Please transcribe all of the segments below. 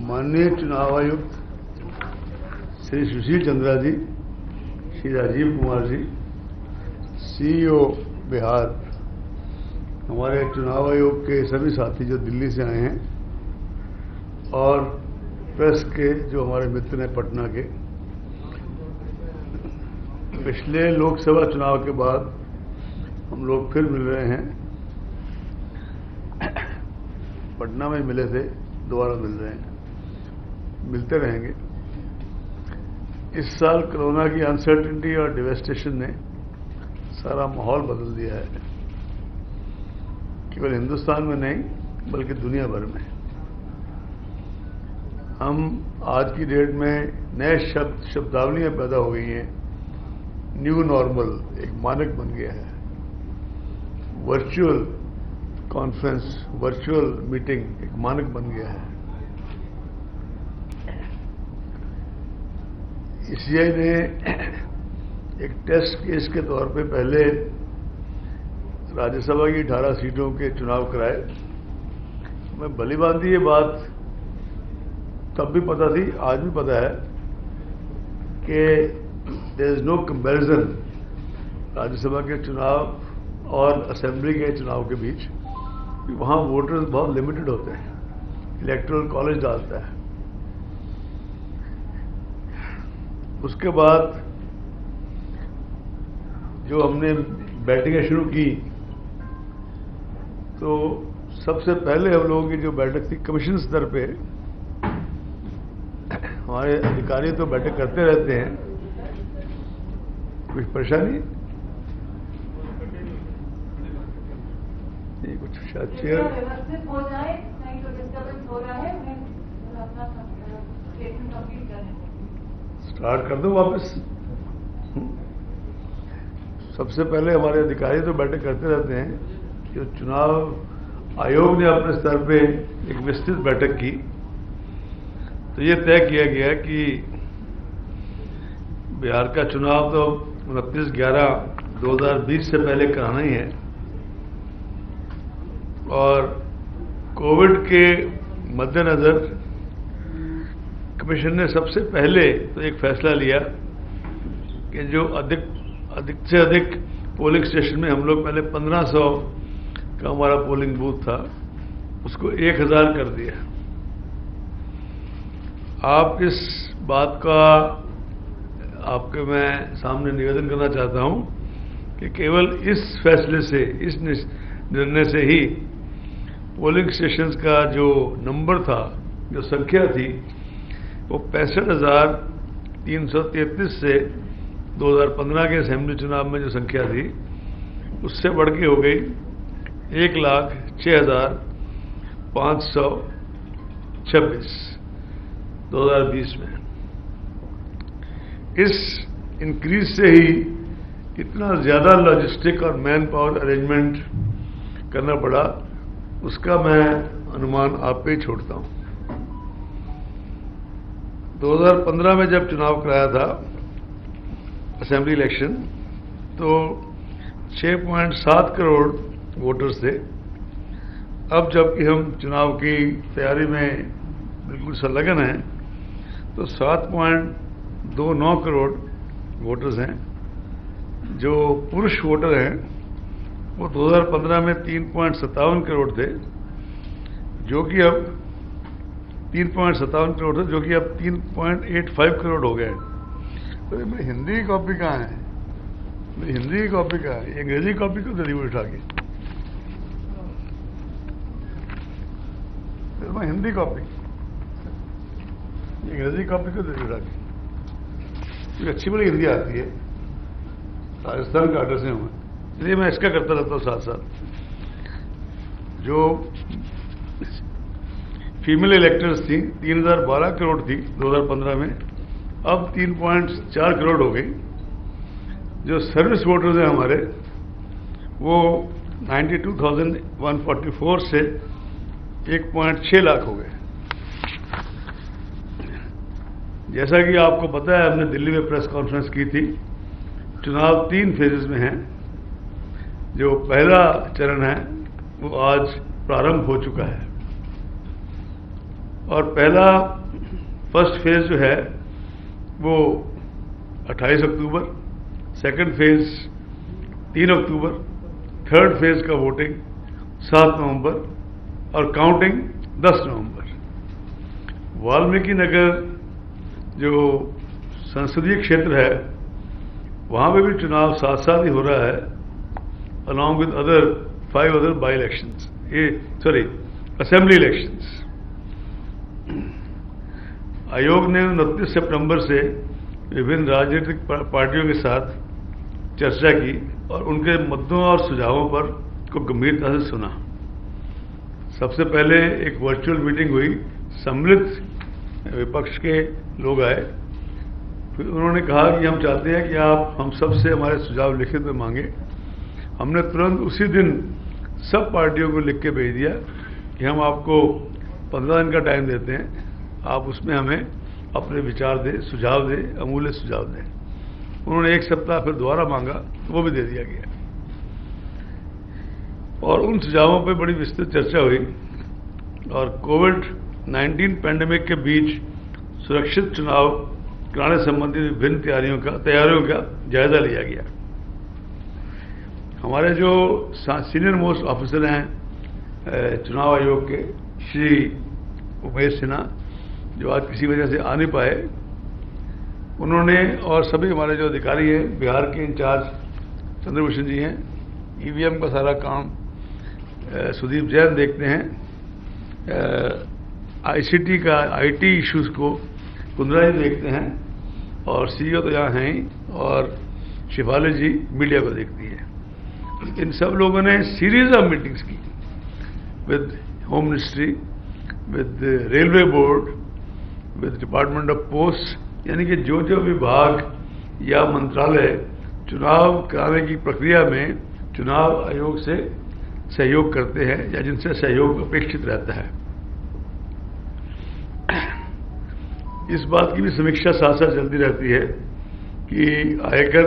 माननीय चुनाव आयुक्त श्री सुशील चंद्रा जी, श्री राजीव कुमार जी, सीईओ बिहार, हमारे चुनाव आयोग के सभी साथी जो दिल्ली से आए हैं और प्रेस के जो हमारे मित्र हैं पटना के, पिछले लोकसभा चुनाव के बाद हम लोग फिर मिल रहे हैं। पटना में मिले थे, दोबारा मिल रहे हैं, मिलते रहेंगे। इस साल कोरोना की अनसर्टेनिटी और डिवेस्टेशन ने सारा माहौल बदल दिया है, केवल हिंदुस्तान में नहीं बल्कि दुनिया भर में। हम आज की डेट में नए शब्दावलियां पैदा हो गई हैं। न्यू नॉर्मल एक मानक बन गया है। वर्चुअल कॉन्फ्रेंस, वर्चुअल मीटिंग एक मानक बन गया है। ईसीआई ने एक टेस्ट केस के तौर पे पहले राज्यसभा की 18 सीटों के चुनाव कराए। मैं भली भांति ये बात तब भी पता थी, आज भी पता है कि there is no comparison Rajya Sabha के चुनाव और असेंबली के चुनाव के बीच। वहां वोटर्स बहुत लिमिटेड होते हैं, इलेक्टोरल कॉलेज डालता है। उसके बाद जो हमने बैठकें शुरू की, तो सबसे पहले हम लोगों की जो बैठक थी कमीशन स्तर पे, हमारे अधिकारी तो बैठक करते रहते हैं, कुछ परेशानी नहीं, कुछ शायद चेयर व्यवस्थित हो जाए, नहीं तो डिस्टर्बेंस हो रहा है। मैं अपना स्टेटमेंट कंप्लीट करने स्टार्ट कर दो वापस। सबसे पहले हमारे अधिकारी तो बैठक करते रहते हैं कि चुनाव आयोग ने अपने स्तर पे एक विस्तृत बैठक की, तो ये तय किया गया कि बिहार का चुनाव तो 29/11/2020 से पहले कराना ही है। और कोविड के मद्देनजर कमीशन ने सबसे पहले तो एक फैसला लिया कि जो अधिक से अधिक पोलिंग स्टेशन में हम लोग पहले 1500 का हमारा पोलिंग बूथ था, उसको 1000 कर दिया। आप इस बात का आपके मैं सामने निवेदन करना चाहता हूं कि केवल इस फैसले से, इस निर्णय से ही पोलिंग स्टेशंस का जो नंबर था, जो संख्या थी, वो 65,333 से 2015 के असेंबली चुनाव में जो संख्या थी उससे बढ़ के हो गई 1,06,526 2020 में। इस इंक्रीज से ही इतना ज्यादा लॉजिस्टिक और मैन पावर अरेंजमेंट करना पड़ा, उसका मैं अनुमान आप पे ही छोड़ता हूं। 2015 में जब चुनाव कराया था असेंबली इलेक्शन, तो 6.7 करोड़ वोटर्स थे। अब जबकि हम चुनाव की तैयारी में बिल्कुल संलग्न हैं, तो 7.29 करोड़ वोटर्स हैं। जो पुरुष वोटर हैं वो 2015 में 3.57 करोड़ थे, जो कि अब 3.57 करोड़ थे, जो कि अब 3.85 करोड़ हो गए। तो मेरी हिंदी की कॉपी कहाँ है? मेरी हिंदी की कॉपी कहाँ है? अंग्रेजी कॉपी क्यों दे दी उठा के? मैं हिंदी कॉपी, अंग्रेजी कॉपी क्यों दे दी उठा के? मुझे अच्छी बड़ी हिंदी आती है, राजस्थान का आदर्श हूँ, इसलिए मैं इसका करता रहता हूँ साथ साथ। जो फीमेल इलेक्टर्स थी 3012 करोड़ थी 2015 में, अब 3.4 करोड़ हो गई। जो सर्विस वोटर्स हैं हमारे, वो 92,144 से 1.6 लाख हो गए। जैसा कि आपको पता है, हमने दिल्ली में प्रेस कॉन्फ्रेंस की थी। चुनाव 3 फेजेस में हैं। जो पहला चरण है वो आज प्रारंभ हो चुका है। और पहला फर्स्ट फेज जो है वो 28 अक्टूबर, सेकंड फेज 3 अक्टूबर, थर्ड फेज का वोटिंग 7 नवंबर और काउंटिंग 10 नवंबर। वाल्मीकि नगर जो संसदीय क्षेत्र है वहां पे भी चुनाव साथ साथ ही हो रहा है, along with 5 other by elections, assembly elections. आयोग ने 29 सितंबर से विभिन्न राजनीतिक पार्टियों के साथ चर्चा की और उनके मुद्दों और सुझावों पर को गंभीरता से सुना। सबसे पहले एक वर्चुअल मीटिंग हुई, सम्मिलित विपक्ष के लोग आए। फिर उन्होंने कहा कि हम चाहते हैं कि आप हम सब से हमारे सुझाव लिखित में मांगे। हमने तुरंत उसी दिन सब पार्टियों को लिख के भेज दिया कि हम आपको 15 दिन का टाइम देते हैं, आप उसमें हमें अपने विचार दें, सुझाव दें, अमूल्य सुझाव दें। उन्होंने 1 सप्ताह फिर दोबारा मांगा, वो भी दे दिया गया और उन सुझावों पर बड़ी विस्तृत चर्चा हुई और कोविड-19 पैंडेमिक के बीच सुरक्षित चुनाव कराने संबंधी विभिन्न तैयारियों का जायजा लिया गया। हमारे जो सीनियर मोस्ट ऑफिसर हैं चुनाव आयोग के, श्री उमेश सिन्हा, जो आज किसी वजह से आ नहीं पाए, उन्होंने और सभी हमारे जो अधिकारी हैं, बिहार के इंचार्ज चंद्रभूषण जी हैं, ईवीएम का सारा काम सुदीप जैन देखते हैं, आईसीटी का आईटी इश्यूज को कुंद्रा जी देखते हैं और सीईओ तो यहाँ हैं ही, और शिफाली जी मीडिया को देखती है। इन सब लोगों ने सीरीज ऑफ मीटिंग्स की with home ministry, with railway board, with department of post, यानी कि जो जो विभाग या मंत्रालय चुनाव कराने की प्रक्रिया में चुनाव आयोग से सहयोग करते हैं या जिनसे सहयोग अपेक्षित रहता है। इस बात की भी समीक्षा साथ साथ चलती रहती है कि आयकर,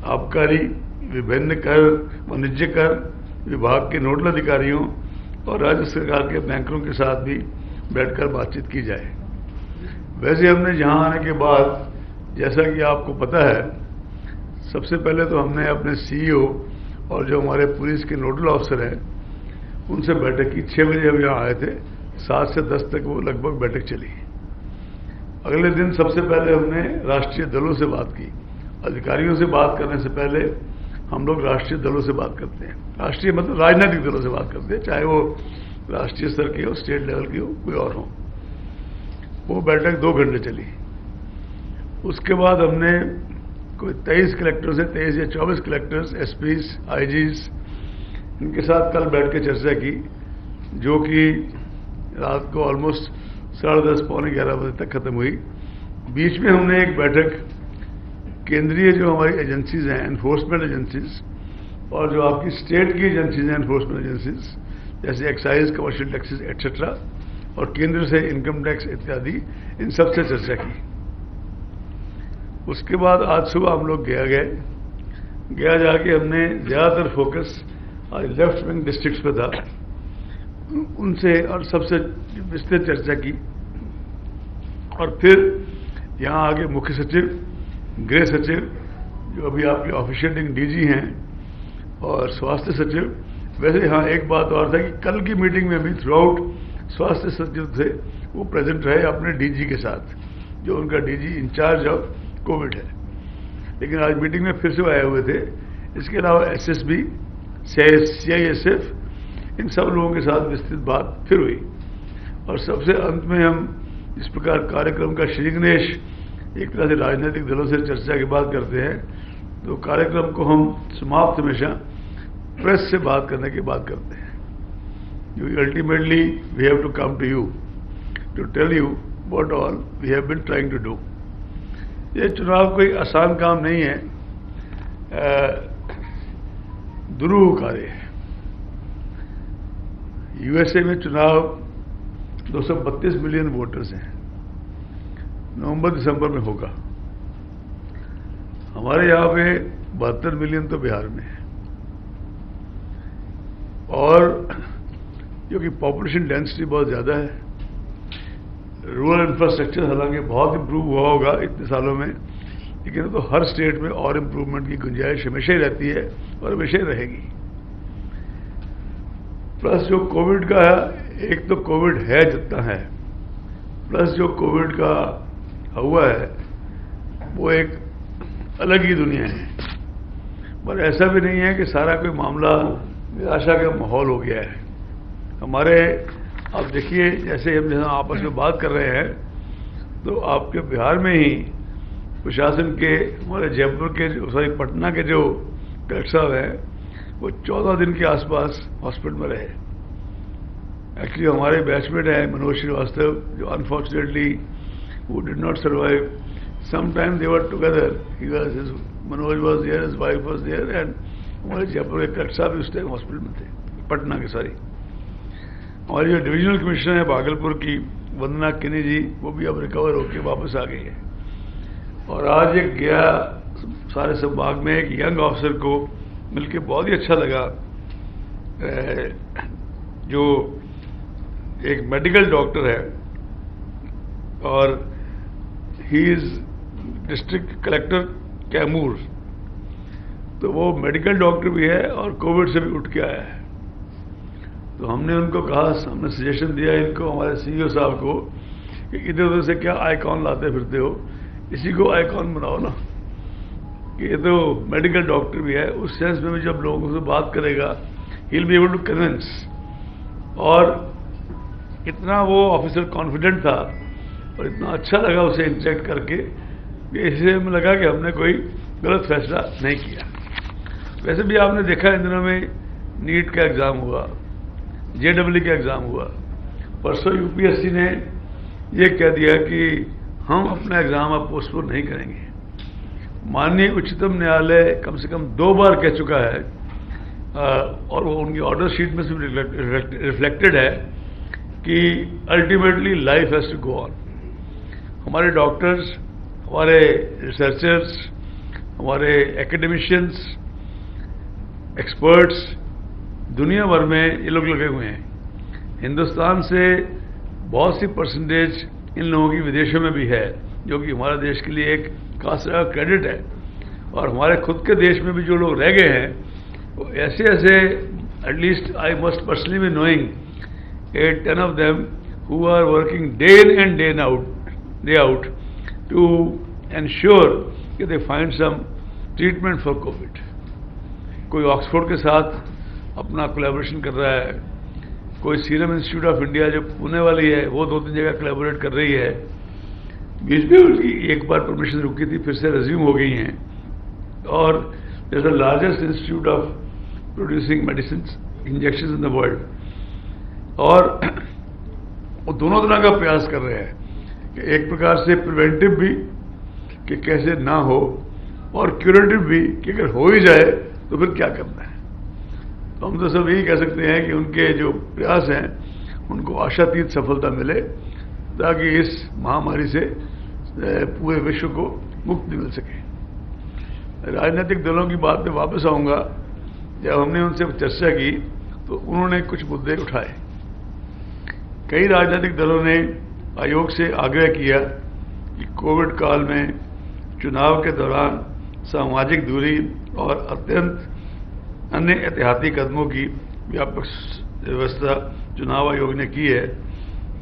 आबकारी, विभिन्न कर, वाणिज्य कर विभाग के नोडल अधिकारियों और राज्य सरकार के बैंकरों के साथ भी बैठकर बातचीत की जाए। वैसे हमने यहाँ आने के बाद, जैसा कि आपको पता है, सबसे पहले तो हमने अपने सीईओ और जो हमारे पुलिस के नोडल ऑफिसर हैं उनसे बैठक की। 6 बजे हम यहाँ आए थे, 7 से 10 तक वो लगभग बैठक चली। अगले दिन सबसे पहले हमने राष्ट्रीय दलों से बात की। अधिकारियों से बात करने से पहले हम लोग राष्ट्रीय दलों से बात करते हैं। राष्ट्रीय मतलब राजनीतिक दलों से बात करते हैं, चाहे वो राष्ट्रीय स्तर की हो, स्टेट लेवल की हो, कोई और हो। वो बैठक 2 घंटे चली। उसके बाद हमने कोई 23 कलेक्टर से 23 या 24 कलेक्टर्स, एसपीज, आईजीज, इनके साथ कल बैठ के चर्चा की, जो कि रात को ऑलमोस्ट 10:30 पौने 11 बजे तक खत्म हुई। बीच में हमने एक बैठक केंद्रीय जो हमारी एजेंसीज हैं, एनफोर्समेंट एजेंसीज, और जो आपकी स्टेट की एजेंसीज हैं, एनफोर्समेंट एजेंसीज, जैसे एक्साइज, कमर्शियल टैक्सेस एटसेट्रा, और केंद्र से इनकम टैक्स इत्यादि, इन सब से चर्चा की। उसके बाद आज सुबह हम लोग गया जाके हमने ज़्यादातर फोकस आज लेफ्ट विंग डिस्ट्रिक्ट्स पे था, उनसे और सबसे विस्तृत चर्चा की। और फिर यहाँ आगे मुख्य सचिव, गृह सचिव, जो अभी आपके ऑफिशिएटिंग डीजी हैं, और स्वास्थ्य सचिव। वैसे हाँ, एक बात और था कि कल की मीटिंग में भी थ्रू आउट स्वास्थ्य सचिव थे, वो प्रेजेंट रहे अपने डीजी के साथ, जो उनका डीजी इंचार्ज ऑफ कोविड है। लेकिन आज मीटिंग में फिर से आए हुए थे। इसके अलावा एसएसबी, सीआईएसएफ, इन सब लोगों के साथ विस्तृत बात फिर हुई। और सबसे अंत में हम इस प्रकार कार्यक्रम का श्री गणेश एक तरह से राजनीतिक दलों से चर्चा की बात करते हैं, तो कार्यक्रम को हम समाप्त हमेशा प्रेस से बात करने के बाद करते हैं। Ultimately we have to come to you to tell you what all we have been trying to do. ये चुनाव कोई आसान काम नहीं है, दुरूह कार्य है। यूएसए में चुनाव 232 मिलियन वोटर्स हैं, नवंबर-दिसंबर में होगा। हमारे यहाँ पे 72 मिलियन तो बिहार में है, और क्योंकि पॉपुलेशन डेंसिटी बहुत ज़्यादा है, रूरल इंफ्रास्ट्रक्चर हालांकि बहुत इम्प्रूव हुआ होगा इतने सालों में, लेकिन तो हर स्टेट में और इम्प्रूवमेंट की गुंजाइश हमेशा ही रहती है और हमेशा ही रहेगी। प्लस जो कोविड का है, एक तो कोविड है जितना है, प्लस जो कोविड का हुआ है वो एक अलग ही दुनिया है। पर ऐसा भी नहीं है कि सारा कोई मामला निराशा का माहौल हो गया है। हमारे आप देखिए, जैसे हम जहाँ आपस में बात कर रहे हैं, तो आपके बिहार में ही प्रशासन के, हमारे जयपुर के, पटना के जो कलेक्टर साहब हैं, वो 14 दिन के आसपास हॉस्पिटल में रहे। एक्चुअली हमारे बैचमेट हैं मनोज श्रीवास्तव, जो अनफॉर्चुनेटली वो did not survive. Sometime they were together, Manoj was there, his wife was there, and हमारे जयपुर के कलेक्टर साहब उस टाइम हॉस्पिटल में थे, पटना के। सॉरी, हमारी जो डिविजनल कमिश्नर है भागलपुर की, वंदना किनी जी, वो भी अब रिकवर होकर वापस आ गई है। और आज एक गया सारे संभाग में एक यंग ऑफिसर को मिलके बहुत ही अच्छा लगा, जो एक मेडिकल डॉक्टर है और he is district collector Kaimur. तो वो मेडिकल डॉक्टर भी है और कोविड से भी उठ के आया है। तो हमने उनको कहा, हमने सजेशन दिया इनको, हमारे सीईओ साहब को, कि इधर उधर से क्या आइकॉन लाते फिरते हो, इसी को आइकॉन बनाओ ना, कि ये तो मेडिकल डॉक्टर भी है। उस सेंस में भी जब लोगों से बात करेगा, he will be able to convince. और इतना वो ऑफिसर कॉन्फिडेंट था और इतना अच्छा लगा उसे इंटरेक्ट करके, कि इससे हमें लगा कि हमने कोई गलत फैसला नहीं किया। वैसे भी आपने देखा इन दिनों में नीट का एग्ज़ाम हुआ, जेडब्ल्यू का एग्ज़ाम हुआ। परसों यूपीएससी ने ये कह दिया कि हम अपना एग्ज़ाम अब पोस्टपोन नहीं करेंगे। माननीय उच्चतम न्यायालय कम से कम 2 बार कह चुका है, और वो उनकी ऑर्डर शीट में से रिफ्लेक्टेड है, कि ultimately life has to go on. हमारे डॉक्टर्स, हमारे रिसर्चर्स, हमारे एकेडमिशियंस, एक्सपर्ट्स दुनिया भर में ये लोग लगे हुए हैं। हिंदुस्तान से बहुत सी परसेंटेज इन लोगों की विदेशों में भी है, जो कि हमारे देश के लिए एक खास क्रेडिट है। और हमारे खुद के देश में भी जो लोग रह गए हैं, वो ऐसे ऐसे, at least I must personally be knowing 8-10 of them who are working day in and day out to ensure that they find some treatment for COVID. कोई ऑक्सफोर्ड के साथ अपना कोलैबोरेशन कर रहा है, कोई सीरम इंस्टीट्यूट ऑफ इंडिया जो पुणे वाली है, वो 2-3 जगह कोलैबोरेट कर रही है। बीच में उनकी एक बार परमिशन रुकी थी, फिर से रिज्यूम हो गई हैं। और this the largest institute of producing medicine injection in the world. और वो दोनों तरह का प्रयास कर रहे हैं, कि एक प्रकार से प्रिवेंटिव भी, कि कैसे ना हो, और क्यूरेटिव भी, कि अगर हो ही जाए तो फिर क्या करना है। तो हम तो सब यही कह सकते हैं कि उनके जो प्रयास हैं उनको आशातीत सफलता मिले, ताकि इस महामारी से पूरे विश्व को मुक्ति मिल सके। राजनीतिक दलों की बात पे वापस आऊँगा। जब हमने उनसे चर्चा की तो उन्होंने कुछ मुद्दे उठाए। कई राजनीतिक दलों ने आयोग से आग्रह किया कि कोविड काल में चुनाव के दौरान सामाजिक दूरी और अत्यंत अन्य एहतियाती कदमों की व्यापक व्यवस्था चुनाव आयोग ने की है,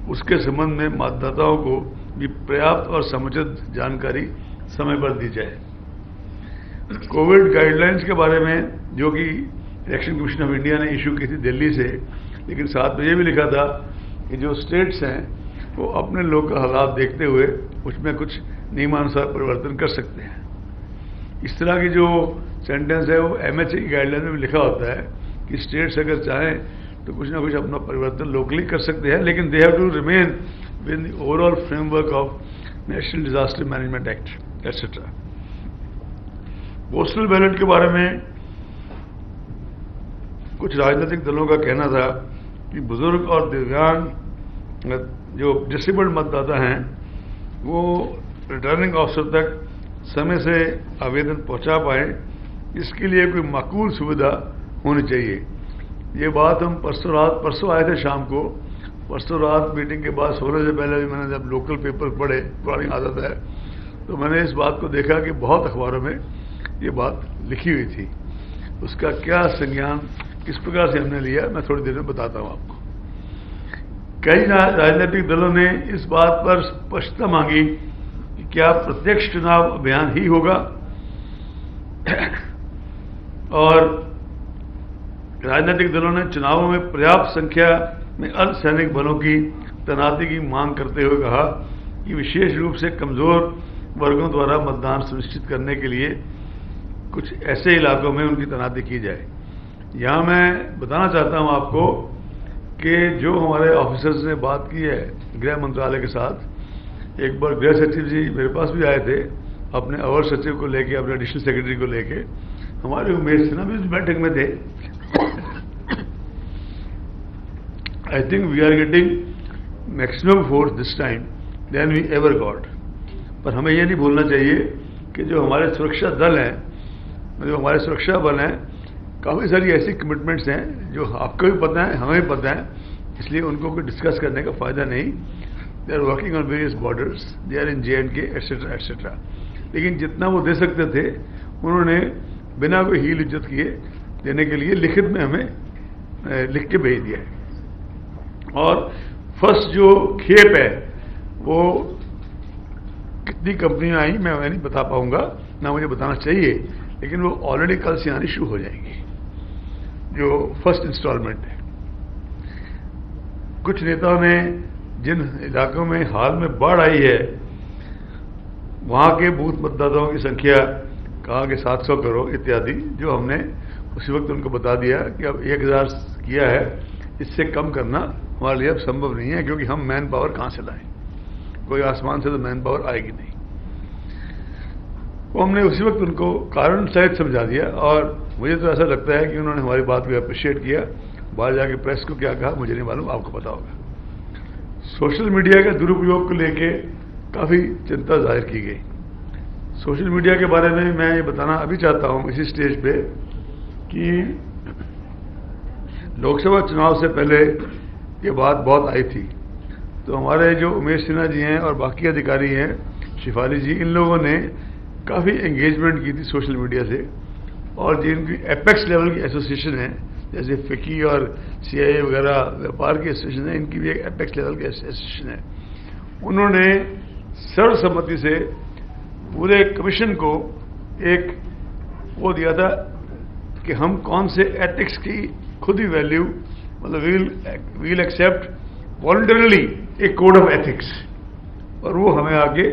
उसके संबंध में मतदाताओं को भी पर्याप्त और समुचित जानकारी समय पर दी जाए। कोविड गाइडलाइंस के बारे में, जो कि इलेक्शन कमीशन ऑफ इंडिया ने इशू की थी दिल्ली से, लेकिन साथ में ये भी लिखा था कि जो स्टेट्स हैं वो अपने लोकल हालात देखते हुए उसमें कुछ नियमानुसार परिवर्तन कर सकते हैं। इस तरह की जो सेंटेंस है वो MHA की गाइडलाइन में भी लिखा होता है कि स्टेट्स अगर चाहें तो कुछ ना कुछ अपना परिवर्तन लोकली कर सकते हैं, लेकिन they have to remain with the overall framework of national disaster management act etcetera. Postal ballot के बारे में कुछ राजनीतिक दलों का कहना था कि बुजुर्ग और दिव्यांग जो डिसेबल्ड मतदाता हैं वो रिटर्निंग ऑफिसर तक समय से आवेदन पहुंचा पाए, इसके लिए कोई माकूल सुविधा होनी चाहिए। ये बात हम परसों आए थे शाम को, परसों रात मीटिंग के बाद सोने से पहले भी मैंने जब लोकल पेपर पढ़े, पुरानी आदत है, तो मैंने इस बात को देखा कि बहुत अखबारों में ये बात लिखी हुई थी। उसका क्या संज्ञान किस प्रकार से हमने लिया, मैं थोड़ी देर में बताता हूँ आपको। कई राजनीतिक दलों ने इस बात पर स्पष्टता मांगी कि क्या प्रत्यक्ष चुनाव अभियान ही होगा, और राजनीतिक दलों ने चुनावों में पर्याप्त संख्या में अर्धसैनिक बलों की तैनाती की मांग करते हुए कहा कि विशेष रूप से कमजोर वर्गों द्वारा मतदान सुनिश्चित करने के लिए कुछ ऐसे इलाकों में उनकी तैनाती की जाए। यहाँ मैं बताना चाहता हूँ आपको कि जो हमारे ऑफिसर्स ने बात की है गृह मंत्रालय के साथ, एक बार गृह सचिव जी मेरे पास भी आए थे अपने अवर सचिव को लेके, अपने एडिशनल सेक्रेटरी को लेके, हमारे उमेश सिन्हा भी उस बैठक में थे। I think we are getting maximum force this time then we ever got. पर हमें ये नहीं भूलना चाहिए कि जो हमारे सुरक्षा दल हैं, जो हमारे सुरक्षा बल हैं, काफ़ी सारी ऐसी कमिटमेंट्स हैं जो आपको भी पता है, हमें भी पता है, इसलिए उनको कोई डिस्कस करने का फ़ायदा नहीं। They are working on various borders, they are in JNK etcetera etcetera. लेकिन जितना वो दे सकते थे उन्होंने बिना कोई हील इज्जत किए देने के लिए लिखित में हमें लिख के भेज दिया है। और फर्स्ट जो खेप है वो कितनी कंपनियां आई मैं नहीं बता पाऊंगा, ना मुझे बताना चाहिए, लेकिन वो ऑलरेडी कल से आनी शुरू हो जाएंगी, जो फर्स्ट इंस्टॉलमेंट है। कुछ नेताओं ने जिन इलाकों में हाल में बाढ़ आई है वहां के बूथ मतदाताओं की संख्या कहा कि 700 करोड़ इत्यादि, जो हमने उसी वक्त उनको बता दिया कि अब 1000 किया है, इससे कम करना हमारे लिए अब संभव नहीं है, क्योंकि हम मैन पावर कहां से लाएं, कोई आसमान से तो मैन पावर आएगी नहीं। वो हमने उसी वक्त उनको कारण सहित समझा दिया, और मुझे तो ऐसा लगता है कि उन्होंने हमारी बात को अप्रिशिएट किया। बाहर जाके प्रेस को क्या कहा मुझे नहीं मालूम, आपको पता होगा। सोशल मीडिया के दुरुपयोग को लेके काफ़ी चिंता जाहिर की गई। सोशल मीडिया के बारे में मैं ये बताना अभी चाहता हूँ इसी स्टेज पे कि लोकसभा चुनाव से पहले ये बात बहुत आई थी, तो हमारे जो उमेश सिन्हा जी हैं और बाकी अधिकारी हैं, शिफाली जी, इन लोगों ने काफ़ी एंगेजमेंट की थी सोशल मीडिया से, और जिनकी एपेक्स लेवल की एसोसिएशन है जैसे फिकी और CIA वगैरह व्यापार की एसोसिएशन है, इनकी भी एक एपेक्स लेवल की एसोसिएशन है। उन्होंने सर्वसम्मति से पूरे कमीशन को एक वो दिया था कि हम कौन से एथिक्स की खुद ही वैल्यू, मतलब we'll accept voluntarily a code of ethics, और वो हमें आगे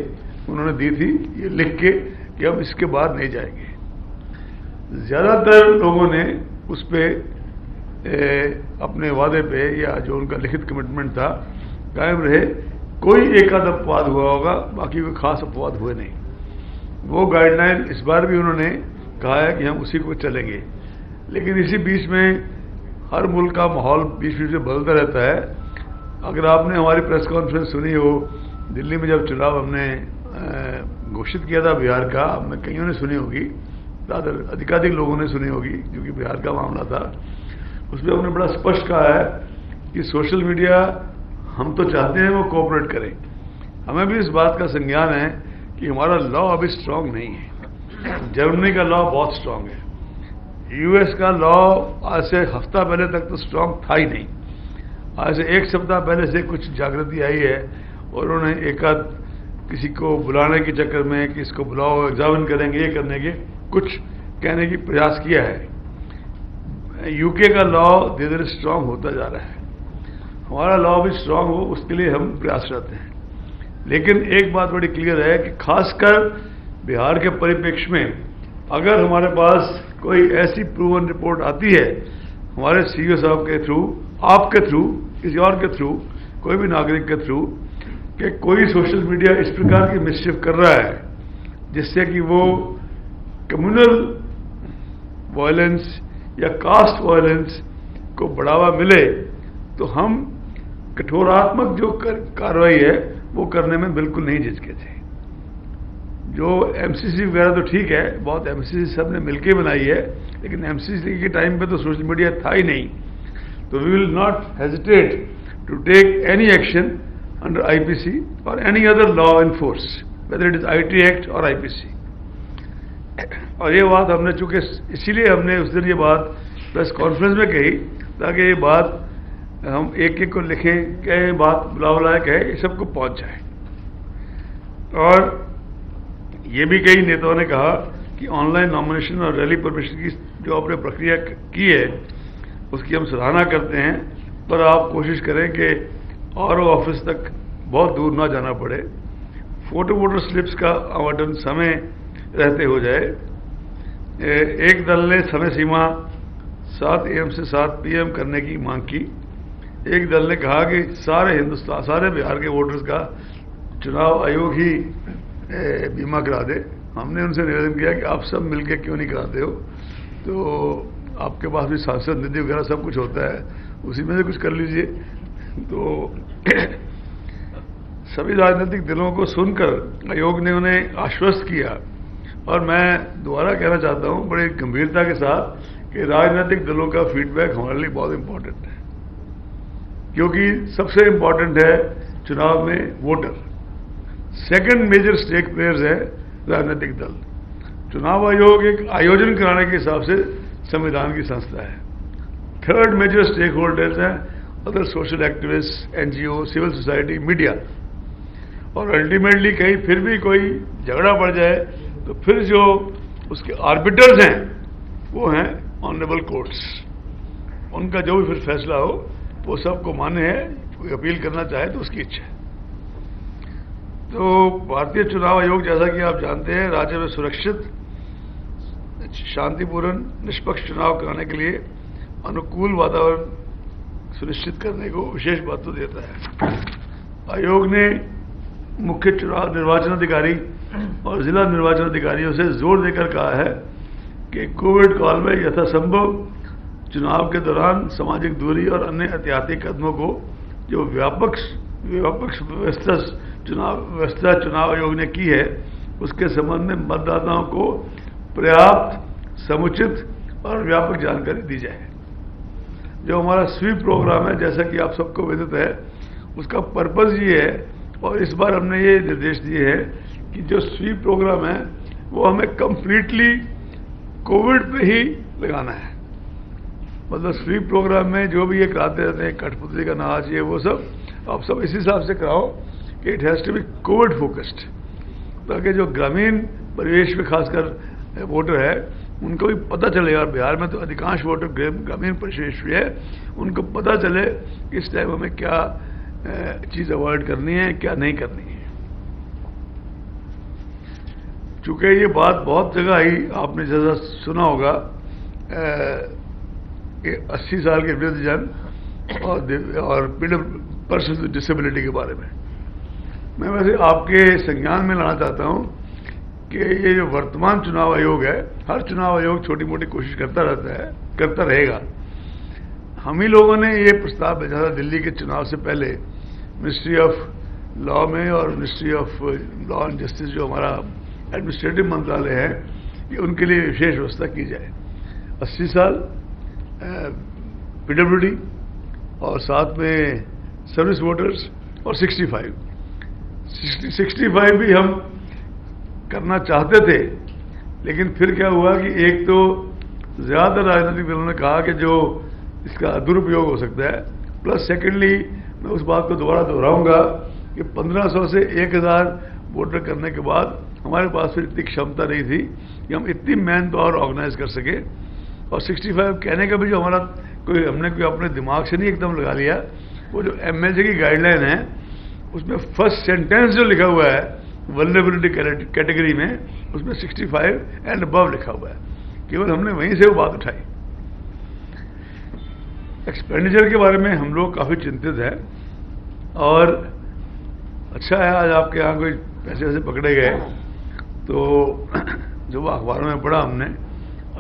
उन्होंने दी थी ये लिख के कि हम इसके बाद नहीं जाएंगे। ज़्यादातर लोगों ने उस पर अपने वादे पे या जो उनका लिखित कमिटमेंट था कायम रहे। कोई एक आध अपवाद हुआ होगा, बाकी कोई खास अपवाद हुए नहीं। वो गाइडलाइन इस बार भी उन्होंने कहा है कि हम उसी को चलेंगे, लेकिन इसी बीच में हर मुल्क का माहौल बीच बीच में बदलता रहता है। अगर आपने हमारी प्रेस कॉन्फ्रेंस सुनी हो दिल्ली में, जब चुनाव हमने घोषित किया था बिहार का, हमने कईयों ने सुनी होगी, अधिकाधिक लोगों ने सुनी होगी, क्योंकि बिहार का मामला था। उसमें हमने बड़ा स्पष्ट कहा है कि सोशल मीडिया हम तो चाहते हैं वो कोऑपरेट करें। हमें भी इस बात का संज्ञान है कि हमारा लॉ अभी स्ट्रांग नहीं है। जर्मनी का लॉ बहुत स्ट्रांग है, US का लॉ आज से हफ्ता पहले तक तो स्ट्रांग था ही नहीं। आज से एक सप्ताह पहले से कुछ जागृति आई है, और उन्होंने एकाध किसी को बुलाने के चक्कर में कि इसको बुलाओ, एग्जामिन करेंगे, ये करने के कुछ कहने की प्रयास किया है। UK का लॉ धीरे धीरे स्ट्रांग होता जा रहा है। हमारा लॉ भी स्ट्रांग हो, उसके लिए हम प्रयासरत हैं। लेकिन एक बात बड़ी क्लियर है कि खासकर बिहार के परिप्रेक्ष्य में अगर हमारे पास कोई ऐसी प्रूवन रिपोर्ट आती है हमारे CEO साहब के थ्रू, आपके थ्रू, किसी और के थ्रू, कोई भी नागरिक के थ्रू, कि कोई सोशल मीडिया इस प्रकार की मिसचिफ कर रहा है जिससे कि वो कम्युनल वायलेंस या कास्ट वायलेंस को बढ़ावा मिले, तो हम कठोरात्मक जो कार्रवाई है वो करने में बिल्कुल नहीं झिझके थे। जो MCC वगैरह तो ठीक है, बहुत MCC सब ने मिलकर बनाई है, लेकिन MCC के टाइम पे तो सोशल मीडिया था ही नहीं। तो we will not hesitate to take any action under IPC or any other law in force, whether it is IT Act or IPC. और ये बात हमने चूंकि इसीलिए हमने उस दिन ये बात प्रेस कॉन्फ्रेंस में कही ताकि ये बात हम एक एक को लिखें कि ये बात बुलावलायक है, ये सबको पहुंच जाए। और ये भी कई नेताओं ने कहा कि ऑनलाइन नॉमिनेशन और रैली परमिशन की जो आपने प्रक्रिया की है उसकी हम सराहना करते हैं, पर आप कोशिश करें कि आरओ ऑफिस तक बहुत दूर ना जाना पड़े, फोटो वोटर स्लिप्स का आवंटन समय रहते हो जाए। एक दल ने समय सीमा 7 AM से 7 PM करने की मांग की। एक दल ने कहा कि सारे बिहार के वोटर्स का चुनाव आयोग ही बीमा करा दे। हमने उनसे निवेदन किया कि आप सब मिलकर क्यों नहीं कराते हो, तो आपके पास भी सांसद निधि वगैरह सब कुछ होता है, उसी में से कुछ कर लीजिए। तो सभी राजनीतिक दलों को सुनकर आयोग ने उन्हें आश्वस्त किया, और मैं दोबारा कहना चाहता हूं बड़ी गंभीरता के साथ कि राजनीतिक दलों का फीडबैक हमारे लिए बहुत इंपॉर्टेंट है, क्योंकि सबसे इंपॉर्टेंट है चुनाव में voter. Second major stake players है राजनीतिक दल। चुनाव आयोग एक आयोजन कराने के हिसाब से संविधान की संस्था है। थर्ड मेजर स्टेक होल्डर्स हैं other social activist, NGO, civil society, media. और अल्टीमेटली कहीं फिर भी कोई झगड़ा पड़ जाए तो फिर जो उसके आर्बिटर्स हैं वो हैं ऑनरेबल कोर्ट्स। उनका जो भी फिर फैसला हो वो सबको मान्य है, कोई अपील करना चाहे तो उसकी इच्छा है। तो भारतीय चुनाव आयोग, जैसा कि आप जानते हैं, राज्य में सुरक्षित, शांतिपूर्ण, निष्पक्ष चुनाव कराने के लिए अनुकूल वातावरण सुनिश्चित करने को विशेष महत्व देता है। आयोग ने मुख्य चुनाव निर्वाचन अधिकारी और जिला निर्वाचन अधिकारियों से जोर देकर कहा है कि कोविड काल में यथासंभव चुनाव के दौरान सामाजिक दूरी और अन्य एहतियाती कदमों को जो व्यापक व्यवस्था चुनाव आयोग ने की है उसके संबंध में मतदाताओं को पर्याप्त, समुचित और व्यापक जानकारी दी जाए। जो हमारा स्वीप प्रोग्राम है, जैसा कि आप सबको विदित है, उसका पर्पस ये है, और इस बार हमने ये निर्देश दिए हैं कि जो स्वीप प्रोग्राम है वो हमें कंप्लीटली कोविड पे ही लगाना है। मतलब स्वीप प्रोग्राम में जो भी ये कराते रहते हैं, कठपुतली का नाच, ये वो सब, आप सब इस हिसाब से कराओ कि it has to be COVID focused, ताकि जो ग्रामीण परिवेश में खासकर वोटर है उनको भी पता चले, और बिहार में तो अधिकांश वोटर ग्रामीण परिवेश में है, उनको पता चले कि इस टाइम हमें क्या चीज़ अवॉइड करनी है, क्या नहीं करनी है। चूंकि ये बात बहुत जगह आई, आपने जैसा सुना होगा 80 साल के वृद्धजन और पर्सन विद डिसेबिलिटी के बारे में। मैं वैसे आपके संज्ञान में लाना चाहता हूं कि ये जो वर्तमान चुनाव आयोग है, हर चुनाव आयोग छोटी मोटी कोशिश करता रहता है, करता रहेगा। हम ही लोगों ने ये प्रस्ताव भेजा था दिल्ली के चुनाव से पहले मिनिस्ट्री ऑफ लॉ में, और ministry of law and justice जो हमारा एडमिनिस्ट्रेटिव मंत्रालय है, कि उनके लिए विशेष व्यवस्था की जाए। 80 साल PWD और साथ में सर्विस वोटर्स, और 65 भी हम करना चाहते थे, लेकिन फिर क्या हुआ कि एक तो ज्यादा राजनीतिक दलों ने कहा कि जो इसका दुरुपयोग हो सकता है, प्लस सेकेंडली मैं उस बात को दोबारा दोहराऊंगा कि 1500 से 1000 वोटर करने के बाद हमारे पास फिर इतनी क्षमता नहीं थी कि हम इतनी मैन पावर ऑर्गेनाइज कर सके। और 65 कहने का भी जो हमारा हमने कोई अपने दिमाग से नहीं एकदम लगा लिया, वो जो MLJ की गाइडलाइन है उसमें फर्स्ट सेंटेंस जो लिखा हुआ है वल्नरेबिलिटी कैटेगरी में, उसमें 65 एंड अबव लिखा हुआ है। केवल हमने वहीं से वो बात उठाई। एक्सपेंडिचर के बारे में हम लोग काफ़ी चिंतित हैं, और अच्छा है आज आपके यहाँ कोई पैसे वैसे पकड़े गए, तो जो अखबारों में पढ़ा हमने,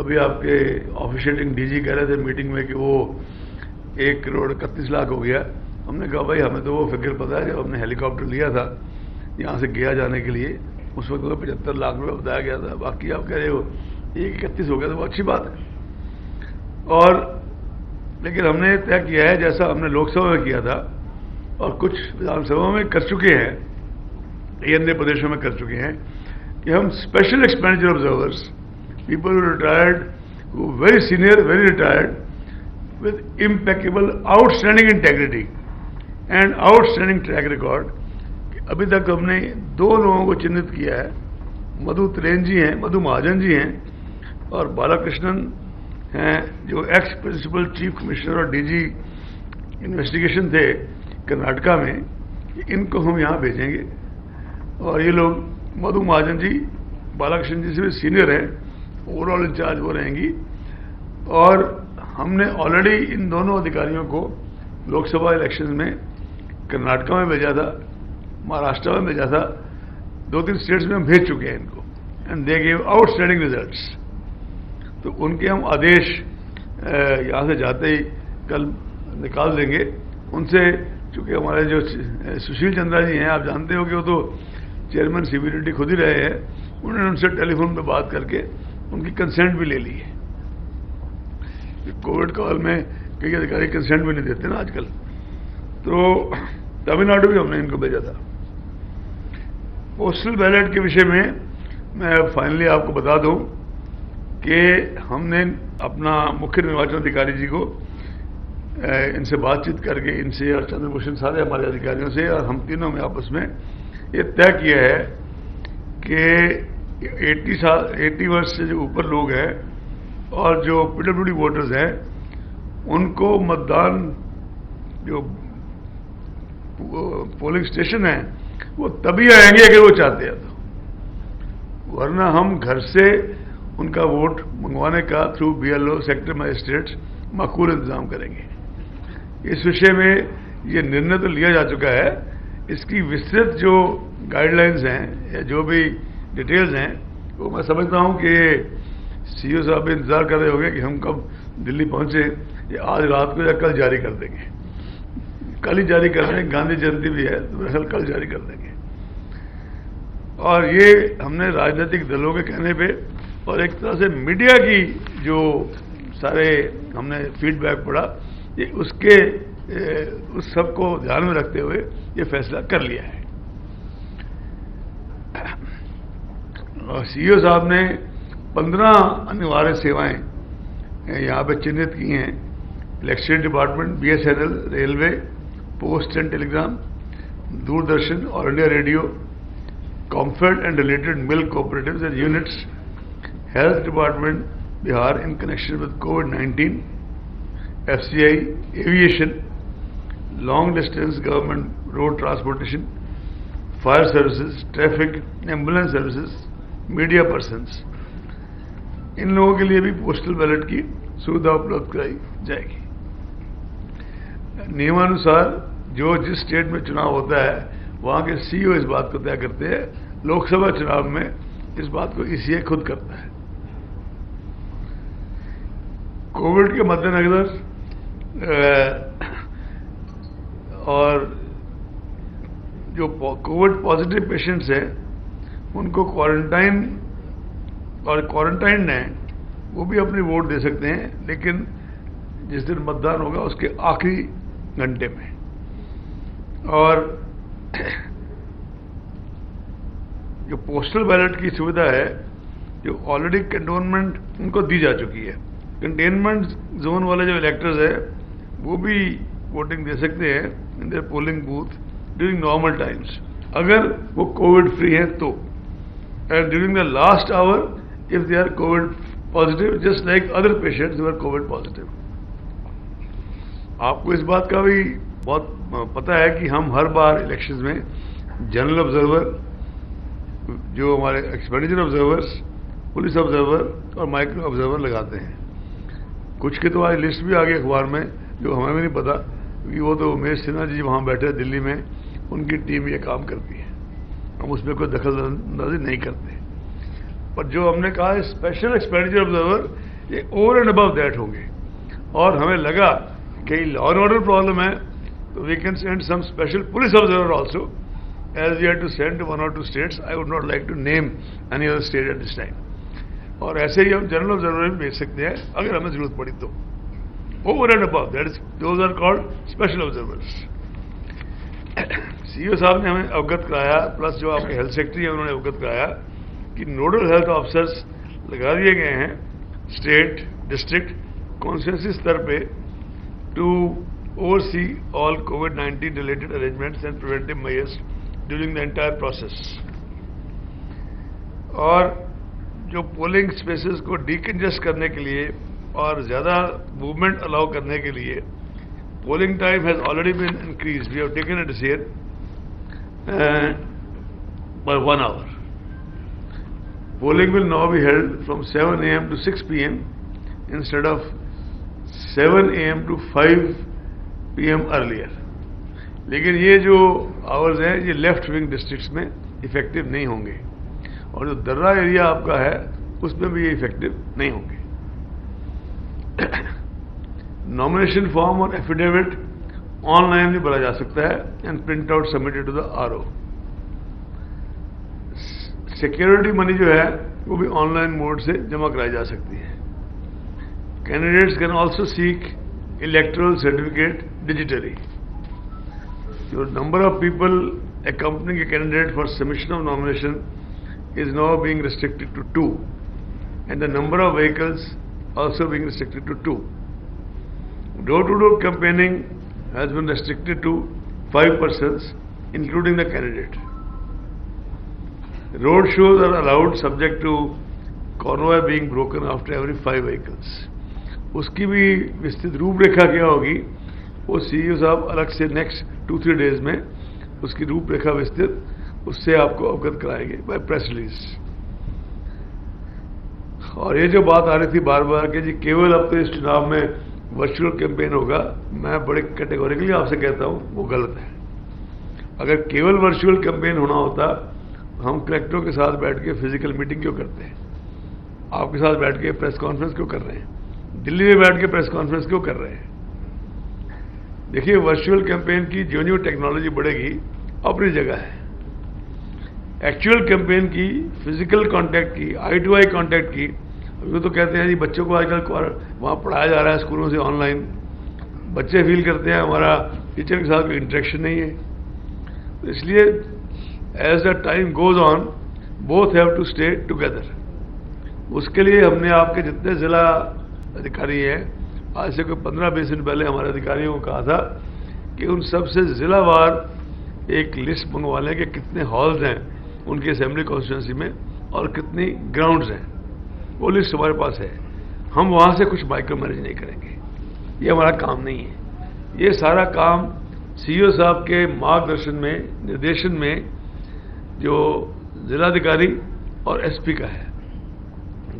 अभी आपके ऑफिशिएटिंग DG कह रहे थे मीटिंग में कि वो 1 करोड़ 31 लाख हो गया। हमने कहा भाई हमें तो वो फिगर पता है, जब हमने हेलीकॉप्टर लिया था यहाँ से गया जाने के लिए, उस वक्त तो 75 लाख रुपये बताया गया था। बाकी आप कह रहे हो 131 हो गया, तो वो अच्छी बात है। और लेकिन हमने तय किया है, जैसा हमने लोकसभा में किया था और कुछ विधानसभा में कर चुके हैं, ये अन्य प्रदेशों में कर चुके हैं कि हम special expenditure observers, people retired, very senior, very retired, with impeccable outstanding integrity and outstanding track record. अभी तक हमने 2 लोगों को चिन्हित किया है, मधु त्रेन जी हैं, मधु महाजन जी हैं, और बालाकृष्णन हैं, जो एक्स प्रिंसिपल चीफ कमिश्नर और डीजी इन्वेस्टिगेशन थे कर्नाटका में। इनको हम यहाँ भेजेंगे, और ये लोग, मधु महाजन जी बालाकृष्णन जी से भी सीनियर हैं, ओवरऑल इंचार्ज वो रहेंगी। और हमने ऑलरेडी इन दोनों अधिकारियों को लोकसभा इलेक्शन में कर्नाटका में भेजा था, महाराष्ट्र में भेजा था, 2-3 स्टेट्स में हम भेज चुके हैं इनको, and they gave outstanding results. तो उनके हम आदेश यहाँ से जाते ही कल निकाल देंगे। उनसे, चूंकि हमारे जो सुशील चंद्रा जी हैं, आप जानते हो कि वो तो चेयरमैन सीबीडीटी खुद ही रहे हैं, उन्होंने उनसे टेलीफोन पे बात करके उनकी कंसेंट भी ले ली है। कोविड काल में कई अधिकारी कंसेंट भी नहीं देते ना आजकल। तो तमिलनाडु भी हमने इनको भेजा था। पोस्टल बैलेट के विषय में मैं फाइनली आपको बता दूं कि हमने अपना मुख्य निर्वाचन अधिकारी जी को इनसे बातचीत करके, इनसे और चंद्रभूषण सारे हमारे अधिकारियों से, और हम तीनों में आपस में ये तय किया है कि 80 वर्ष से जो ऊपर लोग हैं और जो पीडब्ल्यूडी वोटर्स हैं, उनको मतदान, जो पोलिंग स्टेशन है, वो तभी आएंगे अगर वो चाहते हैं तो, वरना हम घर से उनका वोट मंगवाने का थ्रू बीएलओ, सेक्टर मजिस्ट्रेट्स माकूल इंतजाम करेंगे। इस विषय में ये निर्णय तो लिया जा चुका है। इसकी विस्तृत जो गाइडलाइंस हैं या जो भी डिटेल्स हैं, वो मैं समझता हूं कि सीईओ साहब भी इंतजार कर रहे होंगे कि हम कब दिल्ली पहुंचे। ये आज रात को या कल जारी कर देंगे, कल ही जारी कर देंगे। गांधी जयंती भी है तो मेरे कल जारी कर देंगे। और ये हमने राजनीतिक दलों के कहने पे और एक तरह से मीडिया की जो सारे हमने फीडबैक पढ़ा, ये उसके उस सब को ध्यान में रखते हुए ये फैसला कर लिया है। और सीईओ साहब ने 15 अनिवार्य सेवाएं यहाँ पे चिन्हित की हैं। Electricity department, BSNL, railway, post and telegram, Doordarshan, all India radio, COMFED and related milk cooperatives and units, health department Bihar in connection with कोविड-19, FCI, aviation, long distance government road transportation, fire services, traffic, ambulance services, media persons, इन लोगों के लिए भी postal ballot की सुविधा उपलब्ध कराई जाएगी। नियमानुसार जो जिस स्टेट में चुनाव होता है वहां के सीईओ इस बात को तय करते हैं। लोकसभा चुनाव में इस बात को ईसीआई खुद करता है। कोविड के मद्देनजर और जो कोविड पॉजिटिव पेशेंट्स हैं उनको क्वारंटाइन और क्वारंटाइन हैं, वो भी अपनी वोट दे सकते हैं, लेकिन जिस दिन मतदान होगा उसके आखिरी घंटे में। और जो पोस्टल बैलेट की सुविधा है, जो ऑलरेडी कंटोनमेंट उनको दी जा चुकी है, कंटेनमेंट जोन वाले जो इलेक्टर्स हैं वो भी वोटिंग दे सकते हैं in their polling booth during normal times, अगर वो कोविड फ्री हैं तो, and during the last hour if they are COVID positive, just like other patients who are COVID positive. आपको इस बात का भी बहुत पता है कि हम हर बार इलेक्शंस में जनरल ऑब्जर्वर, जो हमारे एक्सपेंडिचर ऑब्जर्वर्स, पुलिस ऑब्जर्वर और माइक्रो ऑब्जर्वर लगाते हैं। कुछ की तो आज लिस्ट भी आ गई अखबार में, जो हमें भी नहीं पता कि वो तो उमेश सिन्हा जी वहाँ बैठे दिल्ली में, उनकी टीम ये काम करती है, हम उसमें कोई दखल अंदाजी नहीं करते। पर जो हमने कहा स्पेशल एक्सपेंडिचर ऑब्जर्वर, ये ओवर एंड अबव दैट होंगे। और हमें लगा कि लॉ एंड ऑर्डर प्रॉब्लम है तो we can send some special police observer also, as we had to send 1 or 2 states. I would not like to name any other state at this time. और ऐसे ही हम general observer भी भेज सकते हैं अगर हमें जरूरत पड़ी तो। Over and above that is, those are called special observers. CEO साहब ने हमें अवगत कराया, प्लस जो आपके हेल्थ सेक्रेटरी हैं उन्होंने अवगत कराया कि नोडल हेल्थ ऑफिसर्स लगा दिए गए हैं स्टेट, डिस्ट्रिक्ट, कॉन्स्टिट्यूंसी स्तर पे टू ओवरसी ऑल कोविड-19 related arrangements and preventive measures during the entire process. और जो पोलिंग स्पेसेस को डीकंजेस्ट करने के लिए और ज़्यादा मूवमेंट अलाउ करने के लिए polling time has already been increase, we have taken a decision by 1 hour. Polling will now be held from 7 a.m. to 6 p.m. instead of 7 a.m. to 5 p.m. earlier. लेकिन ये जो आवर्स हैं ये left wing districts में effective नहीं होंगे और जो दर्रा एरिया आपका है उसमें भी ये इफेक्टिव नहीं होंगे। नॉमिनेशन फॉर्म और एफिडेविट ऑनलाइन भी भरा जा सकता है and print out submitted to the RO. Security money जो है वो भी ऑनलाइन मोड से जमा कराई जा सकती है। Candidates can also seek electoral certificate digitally. The number of people accompanying a candidate for submission of nomination is now being restricted to 2, and the number of vehicles also being restricted to 2. Door-to-door campaigning has been restricted to 5 persons, including the candidate. Road shows are allowed subject to convoy being broken after every 5 vehicles. उसकी भी विस्तृत रूपरेखा क्या होगी वो CEO साहब अलग से नेक्स्ट 2-3 डेज में उसकी रूपरेखा विस्तृत उससे आपको अवगत कराएंगे बाय प्रेस रिलीज। और ये जो बात आ रही थी बार बार कि जी केवल अब तो इस चुनाव में वर्चुअल कैंपेन होगा, मैं बड़े कैटेगोरिकली आपसे कहता हूँ वो गलत है। अगर केवल वर्चुअल कैंपेन होना होता हम कलेक्टरों के साथ बैठ के फिजिकल मीटिंग क्यों करते हैं, आपके साथ बैठ के प्रेस कॉन्फ्रेंस क्यों कर रहे हैं, दिल्ली में बैठ के प्रेस कॉन्फ्रेंस क्यों कर रहे हैं। देखिए वो कैंपेन की जो जो टेक्नोलॉजी बढ़ेगी अपनी जगह है, एक्चुअल कैंपेन की, फिजिकल कांटेक्ट की, आई टू आई कांटेक्ट की। अभी तो कहते हैं जी बच्चों को आजकल वहाँ पढ़ाया जा रहा है स्कूलों से ऑनलाइन, बच्चे फील करते हैं हमारा टीचर के साथ कोई इंटरेक्शन नहीं है। तो इसलिए as the time goes on both have to stay together. उसके लिए हमने आपके जितने जिला अधिकारी हैं, आज से कोई 15-20 दिन पहले हमारे अधिकारियों को कहा था कि उन सब से जिलावार एक लिस्ट मंगवा लें कि कितने हॉल्स हैं उनकी असेंबली कॉन्स्टिट्यूंसी में और कितनी ग्राउंड्स हैं। वो लिस्ट हमारे पास है, हम वहाँ से कुछ माइक्रो मैनेज नहीं करेंगे, ये हमारा काम नहीं है। ये सारा काम सीईओ साहब के मार्गदर्शन में, निर्देशन में जो जिलाधिकारी और एसपी का है।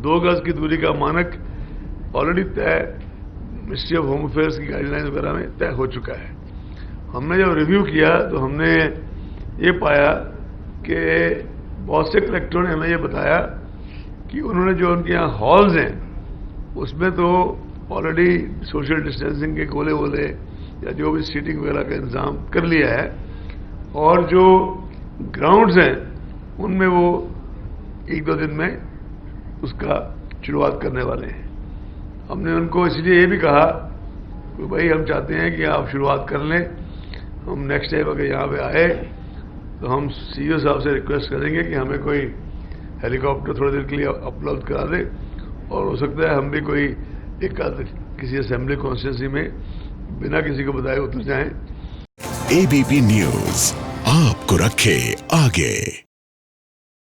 2 गज की दूरी का मानक ऑलरेडी तय मिनिस्ट्री ऑफ होम अफेयर्स की गाइडलाइन वगैरह में तय हो चुका है। हमने जब रिव्यू किया तो हमने ये पाया कि बहुत से कलेक्टरों ने हमें ये बताया कि उन्होंने जो उनके यहाँ हॉल्स हैं उसमें तो ऑलरेडी सोशल डिस्टेंसिंग के गोले वोले या जो भी सीटिंग वगैरह का इंतजाम कर लिया है, और जो ग्राउंड्स हैं उनमें वो 1-2 दिन में उसका शुरुआत करने वाले हैं। हमने उनको इसलिए ये भी कहा कि भाई हम चाहते हैं कि आप शुरुआत कर लें, हम नेक्स्ट टाइम अगर यहाँ पे आए तो हम सीईओ साहब से रिक्वेस्ट करेंगे कि हमें कोई हेलीकॉप्टर थोड़ी देर के लिए उपलब्ध करा दे, और हो सकता है हम भी कोई एक किसी असेंबली कॉन्स्टिट्यूंसी में बिना किसी को बताए उतर जाएं। एबीपी न्यूज आपको रखे आगे।